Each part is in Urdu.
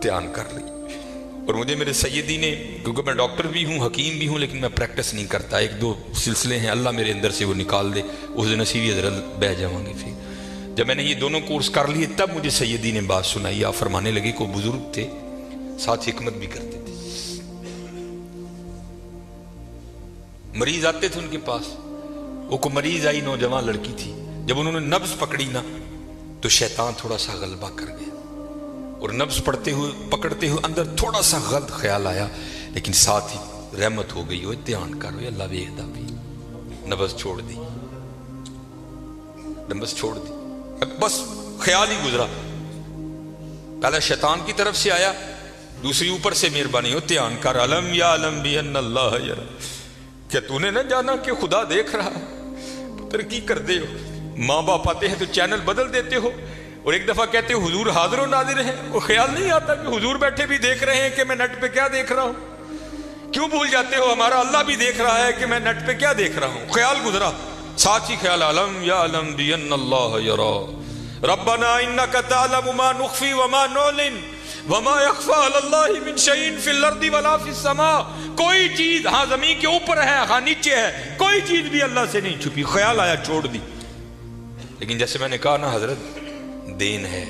دھیان کر لی. اور مجھے میرے سیدی نے، کیونکہ میں ڈاکٹر بھی ہوں حکیم بھی ہوں لیکن میں پریکٹس نہیں کرتا، ایک دو سلسلے ہیں اللہ میرے اندر سے وہ نکال دے، اس دن نصیبی حضرت بہ جاؤں گے. پھر جب میں نے یہ دونوں کورس کر لیے تب مجھے سیدی نے بات سنائی. آپ فرمانے لگے کوئی بزرگ تھے ساتھ حکمت بھی کرتے تھے، مریض آتے تھے ان کے پاس، وہ کو مریض آئی نوجوان لڑکی تھی، جب انہوں نے نبض پکڑی نا تو شیطان تھوڑا سا غلبہ کر گیا، اور نبض پڑھتے ہوئے پکڑتے ہوئے اندر تھوڑا سا غلط خیال آیا، لیکن ساتھ ہی رحمت ہو گئی. ہوئے دھیان کر ہوئے اللہ ویکھدا بھی، نبض چھوڑ دی، نبض چھوڑ دی، بس خیال ہی گزرا. پہلا شیطان کی طرف سے آیا، دوسری اوپر سے مہربانی ہو دھیان کر، علم یا علم بھی ان اللہ یرا، کیا تو نے نہ جانا کہ خدا دیکھ رہا؟ پتر کی کر دے ہو، ماں باپ آتے ہیں تو چینل بدل دیتے ہو، اور ایک دفعہ کہتے ہو حضور حاضر و ناظر ہیں، وہ خیال نہیں آتا کہ حضور بیٹھے بھی دیکھ رہے ہیں کہ میں نیٹ پہ کیا دیکھ رہا ہوں؟ کیوں بھول جاتے ہو ہمارا اللہ بھی دیکھ رہا ہے کہ میں نیٹ پہ کیا دیکھ رہا ہوں؟ خیال گزرا، ساتھ ہی خیال علم یا علم بھی ان اللہ یرا ربنا انک تعلم ما نخفی وما نعلن وما یخفی علی اللہ من شیء فی الارض ولا فی السماء. کوئی چیز ہاں زمین کے اوپر ہے ہاں نیچے ہے، کوئی چیز بھی اللہ سے نہیں چھپی. خیال آیا چھوڑ دی. لیکن جیسے میں نے کہا نا حضرت دین ہے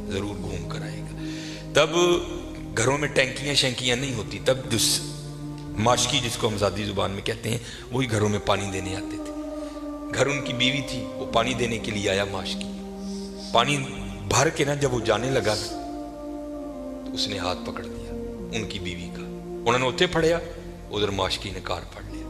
ضرور گھوم کر آئے گا. تب گھروں میں ٹینکیاں شینکیاں نہیں ہوتی، تب ماشکی جس کو ہم ذاتی زبان میں کہتے ہیں وہی گھروں میں پانی دینے آتے تھے. گھر ان کی بیوی تھی، وہ پانی دینے کے لیے آیا، ماشکی پانی بھر کے نا جب وہ جانے لگا تو اس نے ہاتھ پکڑ دیا ان کی بیوی کا، انہوں نے اتنے پھڑیا، ادھر ماشکی نے کار پھڑ لیا.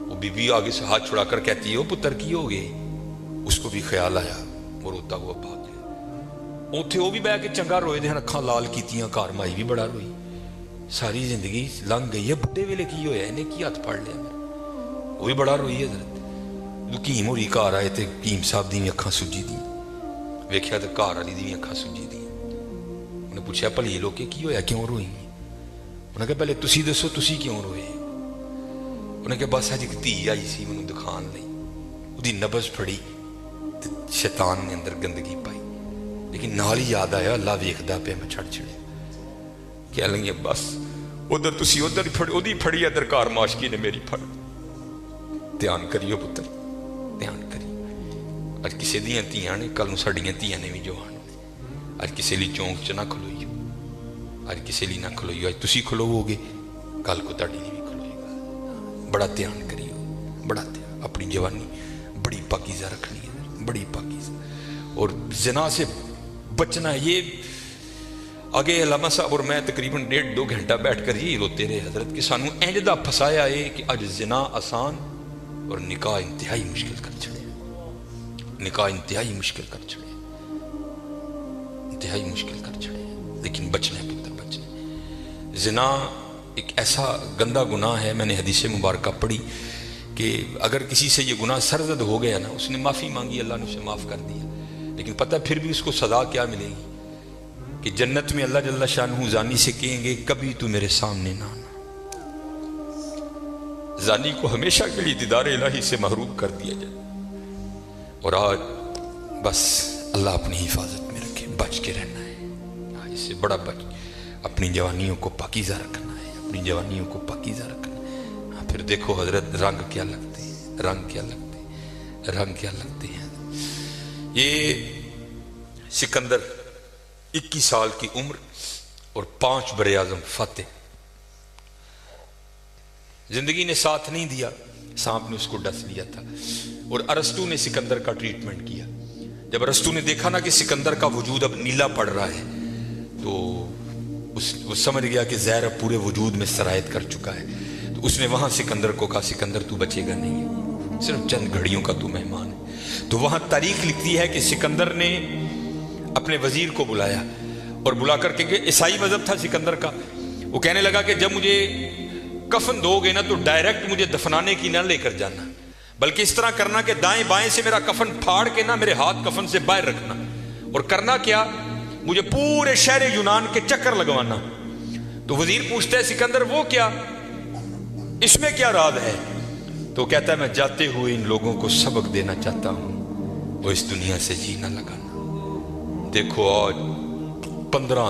وہ بیوی آگے سے ہاتھ چھڑا کر کہتی ہے وہ پتر کی ہو گئے. اس کو بھی خیال آیا، وہ روتا ہوا بھاگ گیا. اتنے وہ بھی بہ کے چنگا روئے دے، اکھاں لال کیتیاں، کار مائی بھی بڑا روئی. ساری زندگی لنگ گئی ہے، بڈھے ویلے کی ہویا انہیں کی ہاتھ پھڑ لیا میرا، وہ بھی بڑا روئی ہے. حضرت کیم ہوئی گھر آئے تو کیم صاحب دی اکھاں سجی دی، ویکھیا تو گھر والی دی اکھاں سجی دی. انہیں پوچھا بھلی لوگ کی ہویا کیوں روئی؟ انہیں کہا پہلے تسی دسو تسی کیوں روئے؟ انہیں کہا بس اج ایک دھی آئی سی مینوں دکھان لئی، وہ نبض پھڑی تے شیطان نے اندر گندگی پائی، لیکن نال ہی یاد آیا اللہ ویکھدا پیا، میں چھڑ چھڑیا. کہہ لیں گے بس ادھر تسی ادھر پھڑی پھڑی ادھر کار ماشکی نے میری پھڑ. دھیان کریو پتر، دھیان کریو. اج کسی دیاں تیاں نے، کل نوں ساڈیاں تیاں نے بھی جو آنے. اج کسی لی چونک چ نہ کھلوئیو، اج کسی لی نہ کھلوئیو. اج تسی کھلوو گے کل کو تہاڈی نہیں بھی کھلوئے گا. بڑا دھیان کریو، بڑا دھیان. اپنی جوانی بڑی پاکیزہ رکھنی ہے، بڑی پاکیزہ. اور زنا سے بچنا ہے. یہ آگے علامہ صاحب اور میں تقریباً 1.5-2 گھنٹہ بیٹھ کر یہی روتے رہے حضرت کہ سانو اینج دا پھسایا ہے کہ اج زنا آسان اور نکاح انتہائی مشکل کر چھڑے. نکاح انتہائی مشکل کر چھڑے، انتہائی مشکل کر چھڑے. لیکن بچنا ہے پتر، بچنا ہے. زنا ایک ایسا گندا گناہ ہے، میں نے حدیث مبارکہ پڑھی کہ اگر کسی سے یہ گناہ سرزد ہو گیا نا، اس نے معافی مانگی اللہ نے اسے معاف کر دیا، لیکن پتہ پھر بھی اس کو سزا کیا ملے گی کہ جنت میں اللہ جل شانہ زانی سے کہیں گے کبھی تو میرے سامنے نہ آنا. زانی کو ہمیشہ کے لیے دیدار الہی سے محروم کر دیا جائے. اور آج بس اللہ اپنی حفاظت میں رکھے، بچ کے رہنا ہے. اس سے بڑا بچ، اپنی جوانیوں کو پاکیزہ رکھنا ہے، اپنی جوانیوں کو پاکیزہ رکھنا ہے. پھر دیکھو حضرت رنگ کیا لگتے ہیں، رنگ کیا لگتے ہیں، رنگ کیا لگتے ہیں. یہ سکندر 21 سال کی عمر اور 5 براعظم فاتح. زندگی نے ساتھ نہیں دیا، سانپ نے اس کو ڈس لیا تھا. اور ارسطو نے سکندر کا ٹریٹمنٹ کیا. جب ارسطو نے دیکھا نا کہ سکندر کا وجود اب نیلا پڑ رہا ہے تو وہ سمجھ گیا کہ زہر اب پورے وجود میں سرایت کر چکا ہے. تو اس نے وہاں سکندر کو کہا سکندر تو بچے گا نہیں ہے، صرف چند گھڑیوں کا تو مہمان ہے. تو وہاں تاریخ لکھتی ہے کہ سکندر نے اپنے وزیر کو بلایا اور بلا کر کے، کہ عیسائی مذہب تھا سکندر کا، وہ کہنے لگا کہ جب مجھے کفن دو گے نا تو ڈائریکٹ مجھے دفنانے کی نہ لے کر جانا، بلکہ اس طرح کرنا کہ دائیں بائیں سے میرا کفن پھاڑ کے نہ میرے ہاتھ کفن سے باہر رکھنا. اور کرنا کیا، مجھے پورے شہر یونان کے چکر لگوانا. تو وزیر پوچھتا ہے سکندر وہ کیا، اس میں کیا راز ہے؟ تو کہتا ہے میں جاتے ہوئے ان لوگوں کو سبق دینا چاہتا ہوں وہ اس دنیا سے جی نہ لگانا. دیکھو آج 15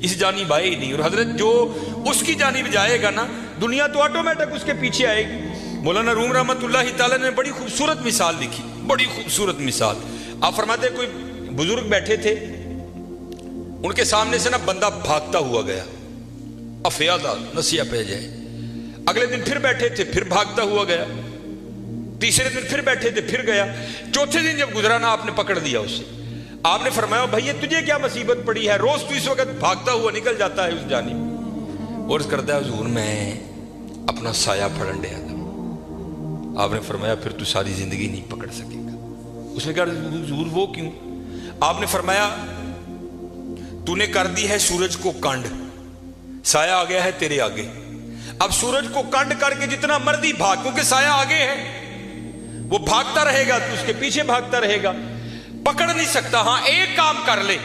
اس جانب آئے ہی نہیں. اور حضرت جو اس کی جانب جائے گا نا، دنیا تو آٹومیٹک اس کے پیچھے آئے گی. مولانا روم رحمۃ اللہ تعالیٰ نے بڑی خوبصورت مثال لکھی، بڑی خوبصورت مثال. آپ فرماتے کوئی بزرگ بیٹھے تھے، ان کے سامنے سے نا بندہ بھاگتا ہوا گیا، افیادہ نسیہ پہ جائے. اگلے دن پھر بیٹھے تھے، پھر بھاگتا ہوا گیا. تیسرے دن پھر بیٹھے تھے، پھر گیا. چوتھے دن جب گزرا نا، آپ نے پکڑ لیا اسے. آپ نے فرمایا بھائی یہ تجھے کیا مصیبت پڑی ہے، روز تو اس وقت بھاگتا ہوا نکل جاتا ہے اس جانب. اور کرتا ہے حضور میں اپنا سایہ پھڑن دیا تھا. آپ نے فرمایا پھر تو ساری زندگی نہیں پکڑ سکے گا. اس نے کہا حضور وہ کیوں؟ آپ نے فرمایا تو نے کر دی ہے سورج کو کانڈ، سایہ آ گیا ہے تیرے آگے. اب سورج کو کانڈ کر کے جتنا مرضی بھاگ، کیونکہ سایہ آگے ہے، وہ بھاگتا رہے گا تو اس کے پیچھے بھاگتا رہے گا، پکڑ نہیں سکتا. ہاں ایک کام کر لے،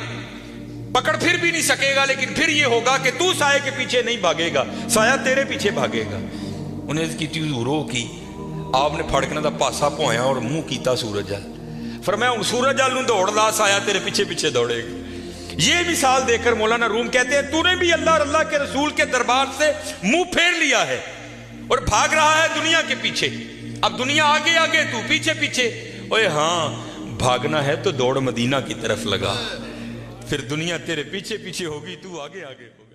پکڑ پھر بھی نہیں سکے گا، لیکن پھر یہ ہوگا کہ تو سایہ کے پیچھے نہیں بھاگے گا، سایہ تیرے پیچھے بھاگے گا. انہیں اس کی حضور کی آپ نے پھڑکنا دا پاسا پویا اور منہ کیتا سورج جل. فرمایا ہوں سورج جل نوں دوڑ لا، سایہ تیرے پیچھے پیچھے دوڑے گا. یہ مثال دے کر مولانا روم کہتے ہیں تو نے بھی اللہ اور اللہ کے رسول کے دربار سے منہ پھیر لیا ہے اور بھاگ رہا ہے دنیا کے پیچھے. اب دنیا آگے آگے، تو پیچھے پیچھے. اوے ہاں بھاگنا ہے تو دوڑ مدینہ کی طرف لگا، پھر دنیا تیرے پیچھے پیچھے ہوگی، تو آگے آگے ہوگی.